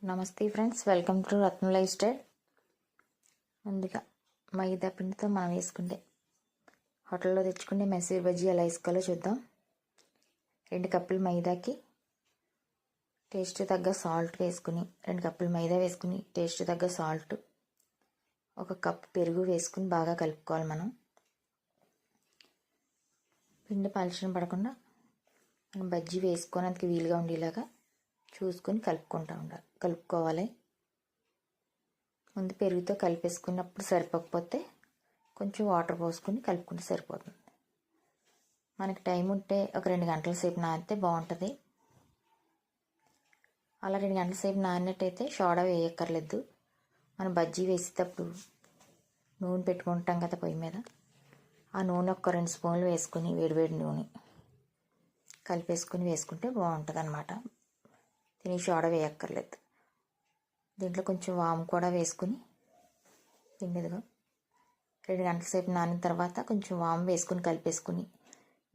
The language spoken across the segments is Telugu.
నమస్తే friends, welcome to Ratna life style. ముందుగా మైదా పిండితో మనం వేసుకుంటే హోటల్లో తెచ్చుకుంటే మైసూర్ బజ్జీ ఎలా వేసుకోవాలో చూద్దాం. 2 కప్పులు మైదాకి టేస్ట్ తగ్గ సాల్ట్ వేసుకుని, 2 కప్పులు మైదా వేసుకుని టేస్ట్ తగ్గ సాల్ట్, 1 కప్పు పెరుగు వేసుకుని బాగా కలుపుకోవాలి. మనం పిండి పలచన పడకుండా మనం బజ్జీ వేసుకోవడానికి వీలుగా ఉండేలాగా చూసుకొని కలుపుకోవాలి. ముందు పెరుగుతో కలిపేసుకున్నప్పుడు సరిపోకపోతే కొంచెం వాటర్ పోసుకొని కలుపుకుంటే సరిపోతుంది. మనకి టైం ఉంటే ఒక 2 గంటల సేపు నానితే బాగుంటుంది. అలా 2 గంటల సేపు నానినట్టయితే సోడా వేయక్కర్లేదు. మనం బజ్జీ వేసేటప్పుడు నూనె పెట్టుకుంటాం కదా పొయ్యి మీద, ఆ నూనె ఒక 2 స్పూన్లు వేసుకొని వేడివేడి నూనె కలిపేసుకొని వేసుకుంటే బాగుంటుంది అన్నమాట. తిని సోడా వేయక్కర్లేదు. దీంట్లో కొంచెం వాము కూడా వేసుకుని పిండిదిగా 2 గంటల సేపు నానిన తర్వాత కొంచెం వాము వేసుకుని కలిపేసుకుని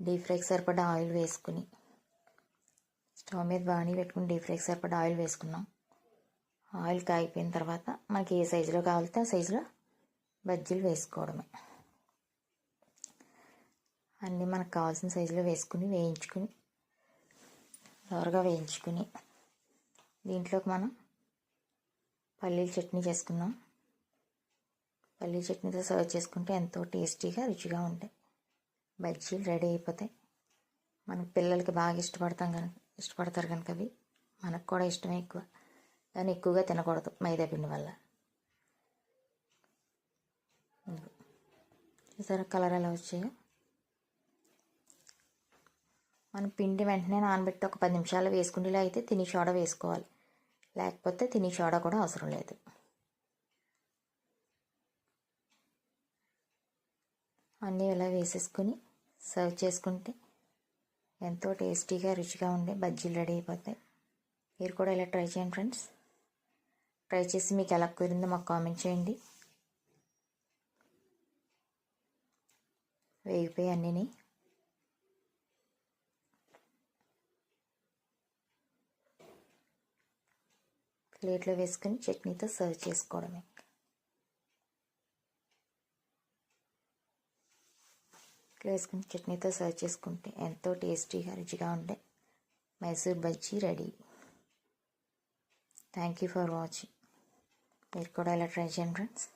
డీప్ ఫ్రైకి సరిపడా ఆయిల్ వేసుకుని స్టవ్ మీద బాణీ పెట్టుకుని డీప్ ఫ్రైకి సరిపడా ఆయిల్ వేసుకున్నాం. ఆయిల్ కాగిపోయిన తర్వాత మనకి ఏ సైజులో కావాలితే ఆ సైజులో బజ్జీలు వేసుకోవడమే. అన్నీ మనకు కావాల్సిన సైజులో వేసుకుని వేయించుకుని దోరగా వేయించుకుని దీంట్లోకి మనం పల్లీల చట్నీ చేసుకుందాం. పల్లీ చట్నీతో సర్వ్ చేసుకుంటే ఎంతో టేస్టీగా రుచిగా ఉంటాయి బజ్జీలు రెడీ అయిపోతాయి. మన పిల్లలకి బాగా ఇష్టపడతారు కనుక అవి మనకు కూడా ఇష్టమే ఎక్కువ. దాన్ని ఎక్కువగా తినకూడదు మైదా పిండి వల్ల. చూసారా కలర్ ఎలా వచ్చాయో. మన పిండి వెంటనే నానబెట్టి ఒక 10 నిమిషాలు వేసుకునేలా అయితే తిని సోడా వేసుకోవాలి, లేకపోతే తిని సోడా కూడా అవసరం లేదు. అన్నీ ఇలా వేసేసుకొని సర్వ్ చేసుకుంటే ఎంతో టేస్టీగా రుచిగా ఉండే బజ్జీలు రెడీ అయిపోతాయి. మీరు కూడా ఇలా ట్రై చేయండి ఫ్రెండ్స్. ట్రై చేసి మీకు ఎలా కుదిరిందో మాకు కామెంట్ చేయండి. వేగిపోయి అన్నీ ప్లేట్లో వేసుకొని చట్నీతో సర్వ్ చేసుకోవడమే. వేసుకుని చట్నీతో సర్వ్ చేసుకుంటే ఎంతో టేస్టీగా రుచిగా ఉండే Mysore bajji ready. Thank you for watching. మీరు కూడా ఇలా ట్రై చేయండి ఫ్రెండ్స్.